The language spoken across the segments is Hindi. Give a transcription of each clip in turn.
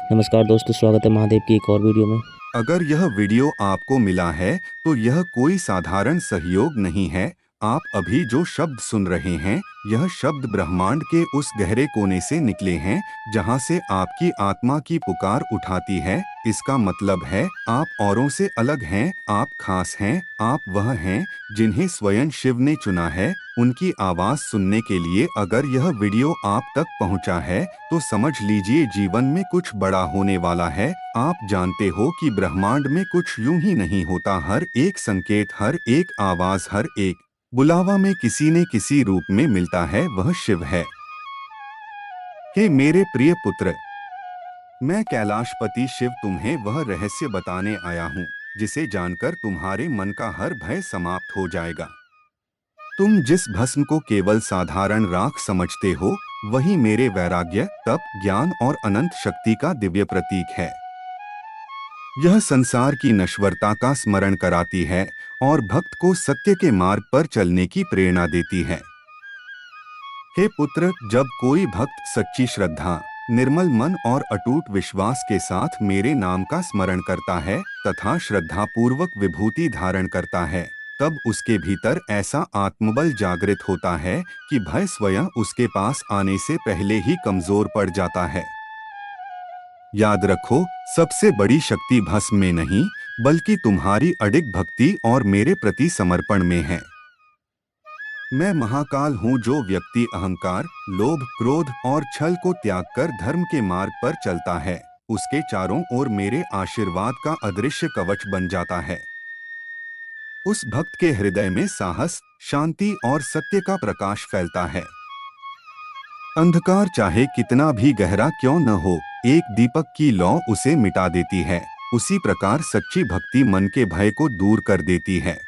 नमस्कार दोस्तों, स्वागत है महादेव की एक और वीडियो में। अगर यह वीडियो आपको मिला है तो यह कोई साधारण सहयोग नहीं है। आप अभी जो शब्द सुन रहे हैं, यह शब्द ब्रह्मांड के उस गहरे कोने से निकले हैं जहां से आपकी आत्मा की पुकार उठाती है। इसका मतलब है आप औरों से अलग हैं, आप खास हैं, आप वह हैं जिन्हें स्वयं शिव ने चुना है उनकी आवाज सुनने के लिए। अगर यह वीडियो आप तक पहुंचा है तो समझ लीजिए जीवन में कुछ बड़ा होने वाला है। आप जानते हो कि ब्रह्मांड में कुछ यूं ही नहीं होता। हर एक संकेत, हर एक आवाज, हर एक बुलावा में किसी ने किसी रूप में मिलता है, वह शिव है। हे मेरे प्रिय पुत्र, मैं कैलाशपति शिव तुम्हें वह रहस्य बताने आया हूँ जिसे जानकर तुम्हारे मन का हर भय समाप्त हो जाएगा। तुम जिस भस्म को केवल साधारण राख समझते हो, वही मेरे वैराग्य, तप, ज्ञान और अनंत शक्ति का दिव्य प्रतीक है। यह संसार की नश्वरता का स्मरण कराती है और भक्त को सत्य के मार्ग पर चलने की प्रेरणा देती है। हे पुत्र, जब कोई भक्त सच्ची श्रद्धा, निर्मल मन और अटूट विश्वास के साथ मेरे नाम का स्मरण करता है तथा श्रद्धा पूर्वक विभूति धारण करता है, तब उसके भीतर ऐसा आत्मबल जागृत होता है कि भय स्वयं उसके पास आने से पहले ही कमजोर पड़ जाता है। याद रखो, सबसे बड़ी शक्ति भस्म में नहीं, बल्कि तुम्हारी अडिग भक्ति और मेरे प्रति समर्पण में है। मैं महाकाल हूँ जो व्यक्ति अहंकार, लोभ, क्रोध और छल को त्याग कर धर्म के मार्ग पर चलता है, उसके चारों ओर मेरे आशीर्वाद का अदृश्य कवच बन जाता है। उस भक्त के हृदय में साहस, शांति और सत्य का प्रकाश फैलता है। अंधकार चाहे कितना भी गहरा क्यों न हो, एक दीपक की लौ उसे मिटा देती है। उसी प्रकार सच्ची भक्ति मन के भय को दूर कर देती है।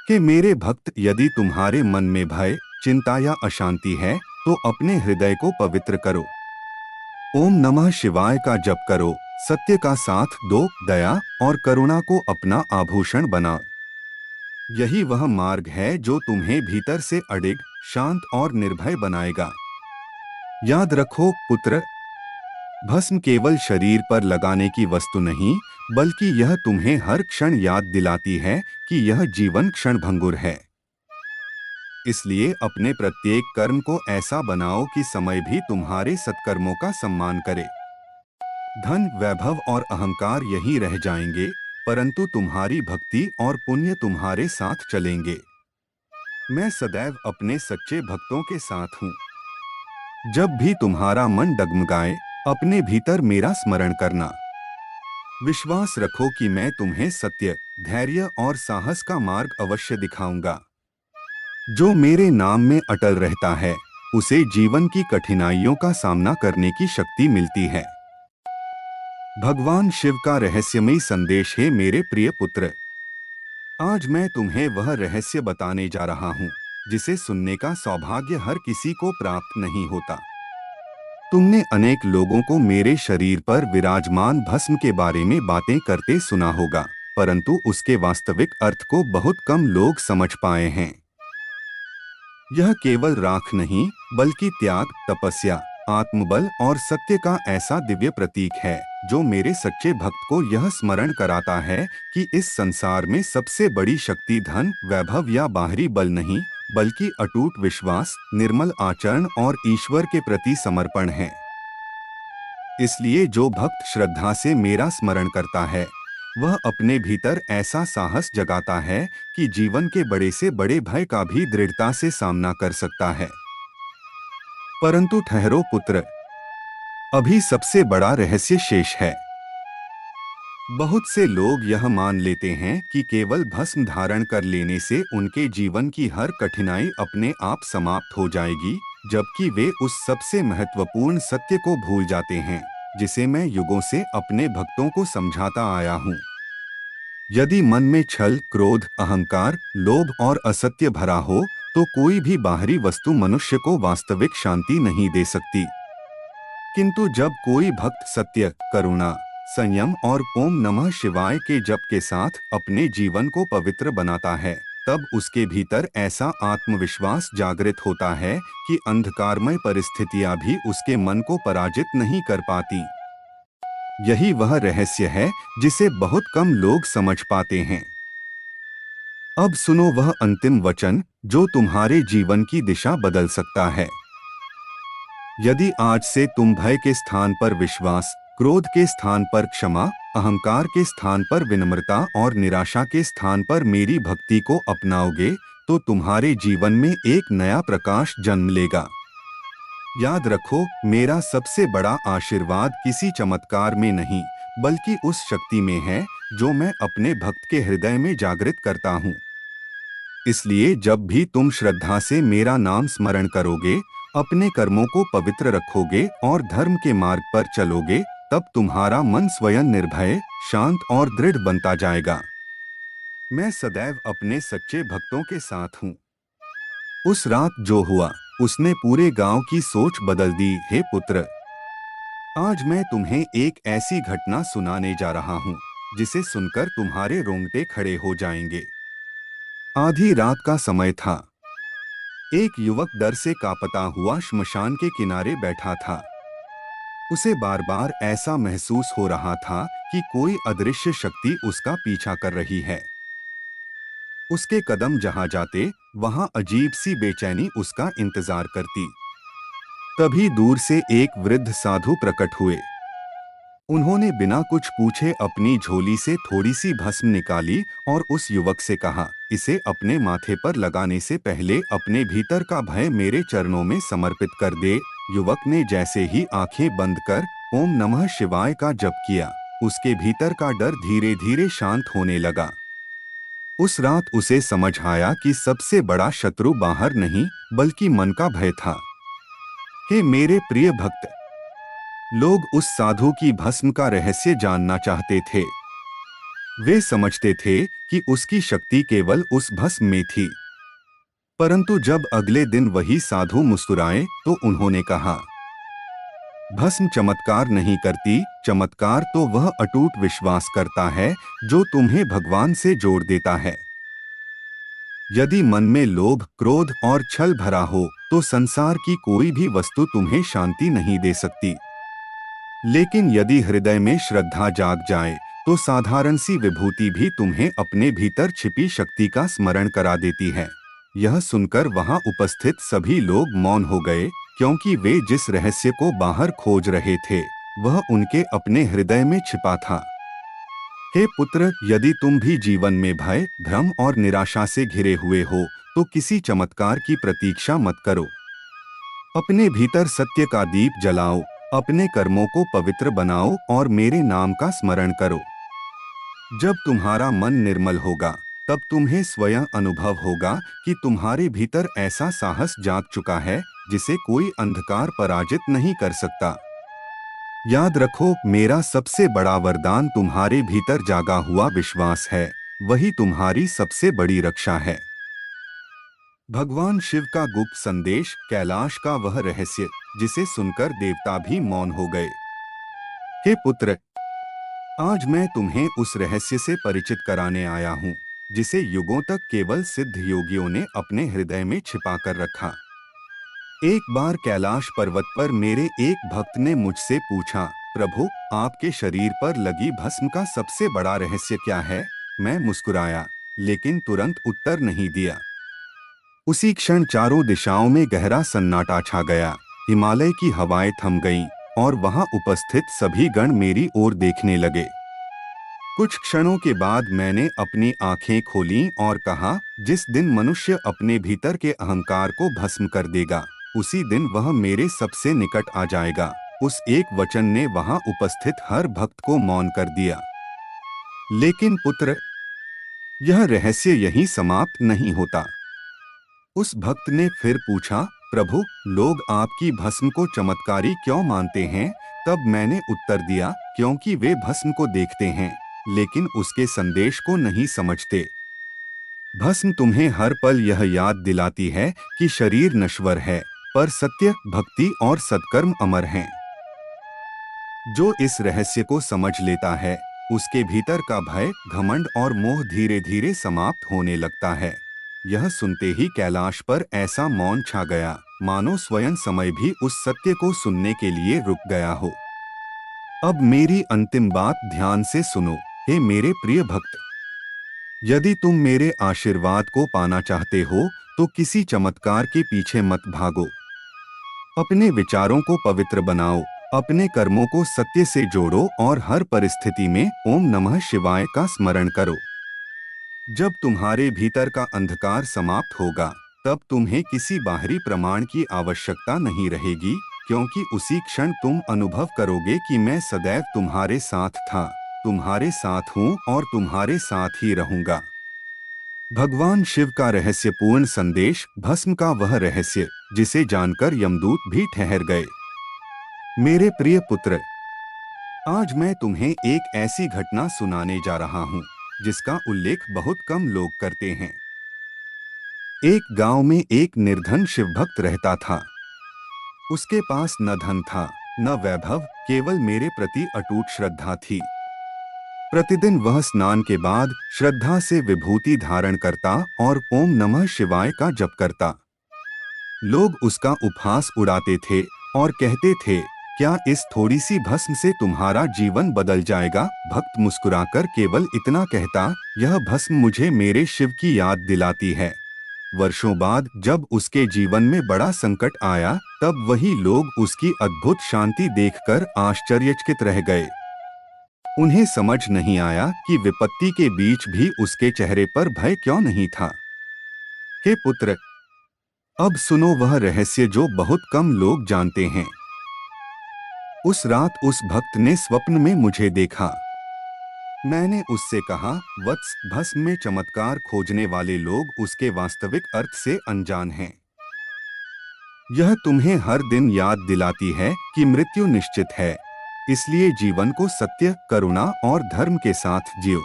कि मेरे भक्त, यदि तुम्हारे मन में भय, चिंता या अशांति है तो अपने हृदय को पवित्र करो। ओम नमः शिवाय का जप करो, सत्य का साथ दो, दया और करुणा को अपना आभूषण बनाओ। यही वह मार्ग है जो तुम्हें भीतर से अडिग, शांत और निर्भय बनाएगा। याद रखो पुत्र, भस्म केवल शरीर पर लगाने की वस्तु नहीं, बल्कि यह तुम्हें हर क्षण याद दिलाती है कि यह जीवन क्षणभंगुर है। इसलिए अपने प्रत्येक कर्म को ऐसा बनाओ कि समय भी तुम्हारे सत्कर्मों का सम्मान करे। धन, वैभव और अहंकार यहीं रह जाएंगे, परंतु तुम्हारी भक्ति और पुण्य तुम्हारे साथ चलेंगे। मैं सदैव अपने सच्चे भक्तों के साथ हूँ। जब भी तुम्हारा मन डगमगाए, अपने भीतर मेरा स्मरण करना। विश्वास रखो कि मैं तुम्हें सत्य, धैर्य और साहस का मार्ग अवश्य दिखाऊंगा। जो मेरे नाम में अटल रहता है, उसे जीवन की कठिनाइयों का सामना करने की शक्ति मिलती है। भगवान शिव का रहस्यमयी संदेश है मेरे प्रिय पुत्र। आज मैं तुम्हें वह रहस्य बताने जा रहा हूँ जिसे सुनने का सौभाग्य हर किसी को प्राप्त नहीं होता। तुमने अनेक लोगों को मेरे शरीर पर विराजमान भस्म के बारे में बातें करते सुना होगा, परंतु उसके वास्तविक अर्थ को बहुत कम लोग समझ पाए हैं। यह केवल राख नहीं, बल्कि त्याग, तपस्या, आत्मबल और सत्य का ऐसा दिव्य प्रतीक है जो मेरे सच्चे भक्त को यह स्मरण कराता है कि इस संसार में सबसे बड़ी शक्ति धन, वैभव या बाहरी बल नहीं, बल्कि अटूट विश्वास, निर्मल आचरण और ईश्वर के प्रति समर्पण है। इसलिए जो भक्त श्रद्धा से मेरा स्मरण करता है, वह अपने भीतर ऐसा साहस जगाता है कि जीवन के बड़े से बड़े भय का भी दृढ़ता से सामना कर सकता है। परंतु ठहरो पुत्र, अभी सबसे बड़ा रहस्य शेष है। बहुत से लोग यह मान लेते हैं कि केवल भस्म धारण कर लेने से उनके जीवन की हर कठिनाई अपने आप समाप्त हो जाएगी, जबकि वे उस सबसे महत्वपूर्ण सत्य को भूल जाते हैं जिसे मैं युगों से अपने भक्तों को समझाता आया हूँ। यदि मन में छल, क्रोध, अहंकार, लोभ और असत्य भरा हो, तो कोई भी बाहरी वस्तु मनुष्य को वास्तविक शांति नहीं दे सकती। किंतु जब कोई भक्त सत्य, करुणा, संयम और ओम नमः शिवाय के जप के साथ अपने जीवन को पवित्र बनाता है, तब उसके भीतर ऐसा आत्मविश्वास जागृत होता है कि अंधकारमय परिस्थितियां भी उसके मन को पराजित नहीं कर पाती। यही वह रहस्य है जिसे बहुत कम लोग समझ पाते हैं। अब सुनो वह अंतिम वचन जो तुम्हारे जीवन की दिशा बदल सकता है। यदि आज से तुम भय के स्थान पर विश्वास, क्रोध के स्थान पर क्षमा, अहंकार के स्थान पर विनम्रता और निराशा के स्थान पर मेरी भक्ति को अपनाओगे, तो तुम्हारे जीवन में एक नया प्रकाश जन्म लेगा। याद रखो, मेरा सबसे बड़ा आशीर्वाद किसी चमत्कार में नहीं, बल्कि उस शक्ति में है जो मैं अपने भक्त के हृदय में जागृत करता हूँ। इसलिए जब भी तुम श्रद्धा से मेरा नाम स्मरण करोगे, अपने कर्मों को पवित्र रखोगे और धर्म के मार्ग पर चलोगे, तब तुम्हारा मन स्वयं निर्भय, शांत और दृढ़ बनता जाएगा। मैं सदैव अपने सच्चे भक्तों के साथ हूँ। उस रात जो हुआ, उसने पूरे गांव की सोच बदल दी। हे पुत्र, आज मैं तुम्हें एक ऐसी घटना सुनाने जा रहा हूँ जिसे सुनकर तुम्हारे रोंगटे खड़े हो जाएंगे। आधी रात का समय था। एक युवक डर से कांपता हुआ श्मशान के किनारे बैठा था। उसे बार बार ऐसा महसूस हो रहा था कि कोई अदृश्य शक्ति उसका पीछा कर रही है। उसके कदम जहां जाते, वहां अजीब सी बेचैनी उसका इंतजार करती। तभी दूर से एक वृद्ध साधु प्रकट हुए। उन्होंने बिना कुछ पूछे अपनी झोली से थोड़ी सी भस्म निकाली और उस युवक से कहा, इसे अपने माथे पर लगाने से पहले अपने भीतर का भय मेरे चरणों में समर्पित कर दे। युवक ने जैसे ही आंखें बंद कर ओम नमः शिवाय का जप किया, उसके भीतर का डर धीरे धीरे शांत होने लगा। उस रात उसे समझ आया कि सबसे बड़ा शत्रु बाहर नहीं, बल्कि मन का भय था। हे मेरे प्रिय भक्त, लोग उस साधु की भस्म का रहस्य जानना चाहते थे। वे समझते थे कि उसकी शक्ति केवल उस भस्म में थी। परंतु जब अगले दिन वही साधु मुस्कुराए तो उन्होंने कहा, भस्म चमत्कार नहीं करती, चमत्कार तो वह अटूट विश्वास करता है जो तुम्हें भगवान से जोड़ देता है। यदि मन में लोभ, क्रोध और छल भरा हो तो संसार की कोई भी वस्तु तुम्हें शांति नहीं दे सकती। लेकिन यदि हृदय में श्रद्धा जाग जाए तो साधारण सी विभूति भी तुम्हें अपने भीतर छिपी शक्ति का स्मरण करा देती है। यह सुनकर वहां उपस्थित सभी लोग मौन हो गए, क्योंकि वे जिस रहस्य को बाहर खोज रहे थे वह उनके अपने हृदय में छिपा था। हे पुत्र, यदि तुम भी जीवन में भय, भ्रम और निराशा से घिरे हुए हो तो किसी चमत्कार की प्रतीक्षा मत करो। अपने भीतर सत्य का दीप जलाओ, अपने कर्मों को पवित्र बनाओ और मेरे नाम का स्मरण करो। जब तुम्हारा मन निर्मल होगा, तब तुम्हें स्वयं अनुभव होगा कि तुम्हारे भीतर ऐसा साहस जाग चुका है जिसे कोई अंधकार पराजित नहीं कर सकता। याद रखो, मेरा सबसे बड़ा वरदान तुम्हारे भीतर जागा हुआ विश्वास है। वही तुम्हारी सबसे बड़ी रक्षा है। भगवान शिव का गुप्त संदेश, कैलाश का वह रहस्य जिसे सुनकर देवता भी मौन हो गए। हे पुत्र, आज मैं तुम्हें उस रहस्य से परिचित कराने आया हूँ जिसे युगों तक केवल सिद्ध योगियों ने अपने हृदय में छिपा कर रखा। एक बार कैलाश पर्वत पर मेरे एक भक्त ने मुझसे पूछा, प्रभु, आपके शरीर पर लगी भस्म का सबसे बड़ा रहस्य क्या है? मैं मुस्कुराया, लेकिन तुरंत उत्तर नहीं दिया। उसी क्षण चारों दिशाओं में गहरा सन्नाटा छा गया। हिमालय की हवाएं थम गईं और वहां उपस्थित सभी गण मेरी ओर देखने लगे। कुछ क्षणों के बाद मैंने अपनी आंखें खोलीं और कहा, जिस दिन मनुष्य अपने भीतर के अहंकार को भस्म कर देगा, उसी दिन वह मेरे सबसे निकट आ जाएगा। उस एक वचन ने वहां उपस्थित हर भक्त को मौन कर दिया। लेकिन पुत्र, यह रहस्य यहीं समाप्त नहीं होता। उस भक्त ने फिर पूछा, प्रभु, लोग आपकी भस्म को चमत्कारी क्यों मानते हैं? तब मैंने उत्तर दिया, क्योंकि वे भस्म को देखते हैं लेकिन उसके संदेश को नहीं समझते। भस्म तुम्हें हर पल यह याद दिलाती है कि शरीर नश्वर है, पर सत्य, भक्ति और सत्कर्म अमर हैं। जो इस रहस्य को समझ लेता है, उसके भीतर का भय, घमंड और मोह धीरे धीरे समाप्त होने लगता है। यह सुनते ही कैलाश पर ऐसा मौन छा गया, मानो स्वयं समय भी उस सत्य को सुनने के लिए रुक गया हो। अब मेरी अंतिम बात ध्यान से सुनो, हे मेरे प्रिय भक्त। यदि तुम मेरे आशीर्वाद को पाना चाहते हो तो किसी चमत्कार के पीछे मत भागो। अपने विचारों को पवित्र बनाओ, अपने कर्मों को सत्य से जोड़ो और हर परिस्थिति में ओम नमः शिवाय का स्मरण करो। जब तुम्हारे भीतर का अंधकार समाप्त होगा, तब तुम्हें किसी बाहरी प्रमाण की आवश्यकता नहीं रहेगी, क्योंकि उसी क्षण तुम अनुभव करोगे कि मैं सदैव तुम्हारे साथ था, तुम्हारे साथ हूँ और तुम्हारे साथ ही रहूंगा। भगवान शिव का रहस्यपूर्ण संदेश, भस्म का वह रहस्य जिसे जानकर यमदूत भी ठहर गए। मेरे प्रिय पुत्र, आज मैं तुम्हें एक ऐसी घटना सुनाने जा रहा हूँ जिसका उल्लेख बहुत कम लोग करते हैं। एक गांव में एक निर्धन शिवभक्त रहता था। उसके पास न धन था, न वैभव, केवल मेरे प्रति अटूट श्रद्धा थी। प्रतिदिन वह स्नान के बाद श्रद्धा से विभूति धारण करता और ओम नमः शिवाय का जप करता। लोग उसका उपहास उड़ाते थे और कहते थे, क्या इस थोड़ी सी भस्म से तुम्हारा जीवन बदल जाएगा? भक्त मुस्कुराकर केवल इतना कहता, यह भस्म मुझे मेरे शिव की याद दिलाती है। वर्षों बाद जब उसके जीवन में बड़ा संकट आया, तब वही लोग उसकी अद्भुत शांति देखकर आश्चर्यचकित रह गए। उन्हें समझ नहीं आया कि विपत्ति के बीच भी उसके चेहरे पर भय क्यों नहीं था। हे पुत्र, अब सुनो वह रहस्य जो बहुत कम लोग जानते हैं। उस रात उस भक्त ने स्वप्न में मुझे देखा। मैंने उससे कहा, वत्स, भस्म में चमत्कार खोजने वाले लोग उसके वास्तविक अर्थ से अनजान हैं। यह तुम्हें हर दिन याद दिलाती है कि मृत्यु निश्चित है, इसलिए जीवन को सत्य, करुणा और धर्म के साथ जियो।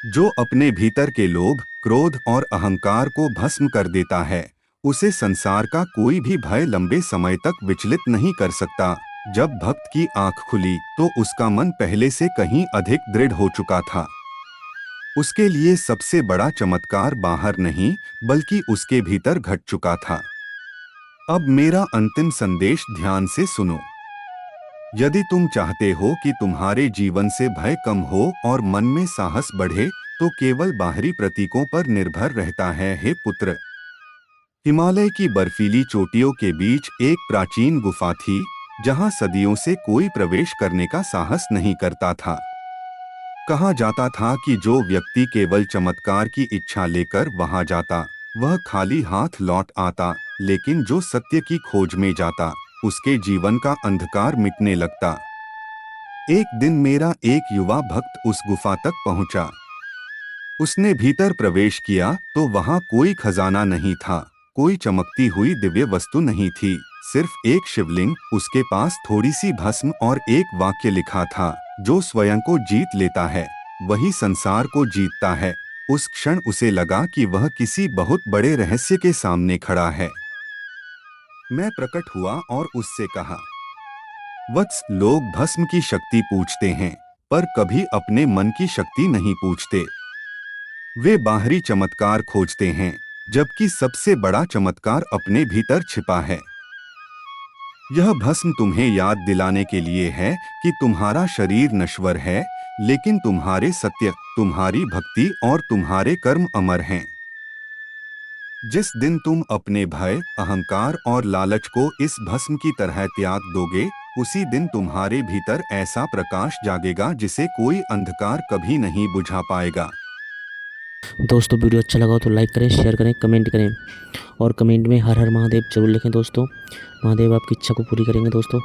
जो अपने भीतर के लोभ, क्रोध और अहंकार को भस्म कर देता है, उसे संसार का कोई भी भय लंबे समय तक विचलित नहीं कर सकता। जब भक्त की आंख खुली तो उसका मन पहले से कहीं अधिक दृढ़ हो चुका था। उसके लिए सबसे बड़ा चमत्कार बाहर नहीं, बल्कि उसके भीतर घट चुका था। अब मेरा अंतिम संदेश ध्यान से सुनो। यदि तुम चाहते हो कि तुम्हारे जीवन से भय कम हो और मन में साहस बढ़े, तो केवल बाहरी प्रतीकों पर निर्भर रहता है। हे पुत्र, हिमालय की बर्फीली चोटियों के बीच एक प्राचीन गुफा थी, जहां सदियों से कोई प्रवेश करने का साहस नहीं करता था। कहा जाता था कि जो व्यक्ति केवल चमत्कार की इच्छा लेकर वहां जाता, वह खाली हाथ लौट आता, लेकिन जो सत्य की खोज में जाता, उसके जीवन का अंधकार मिटने लगता। एक दिन मेरा एक युवा भक्त उस गुफा तक पहुंचा। उसने भीतर प्रवेश किया तो वहां कोई खजाना नहीं था, कोई चमकती हुई दिव्य वस्तु नहीं थी, सिर्फ एक शिवलिंग, उसके पास थोड़ी सी भस्म और एक वाक्य लिखा था, जो स्वयं को जीत लेता है, वही संसार को जीतता है। उस क्षण उसे लगा कि वह किसी बहुत बड़े रहस्य के सामने खड़ा है। मैं प्रकट हुआ और उससे कहा, वत्स, लोग भस्म की शक्ति पूछते हैं, पर कभी अपने मन की शक्ति नहीं पूछते। वे बाहरी चमत्कार खोजते हैं, जबकि सबसे बड़ा चमत्कार अपने भीतर छिपा है। यह भस्म तुम्हें याद दिलाने के लिए है कि तुम्हारा शरीर नश्वर है, लेकिन तुम्हारे सत्य, तुम्हारी भक्ति और तुम्हारे कर्म अमर हैं। जिस दिन तुम अपने भय, अहंकार और लालच को इस भस्म की तरह त्याग दोगे, उसी दिन तुम्हारे भीतर ऐसा प्रकाश जागेगा जिसे कोई अंधकार कभी नहीं बुझा पाएगा। दोस्तों वीडियो अच्छा लगा हो तो लाइक करें, शेयर करें, कमेंट करें और कमेंट में हर हर महादेव जरूर लिखें दोस्तों। महादेव आपकी इच्छा को पूरी करेंगे दोस्तों।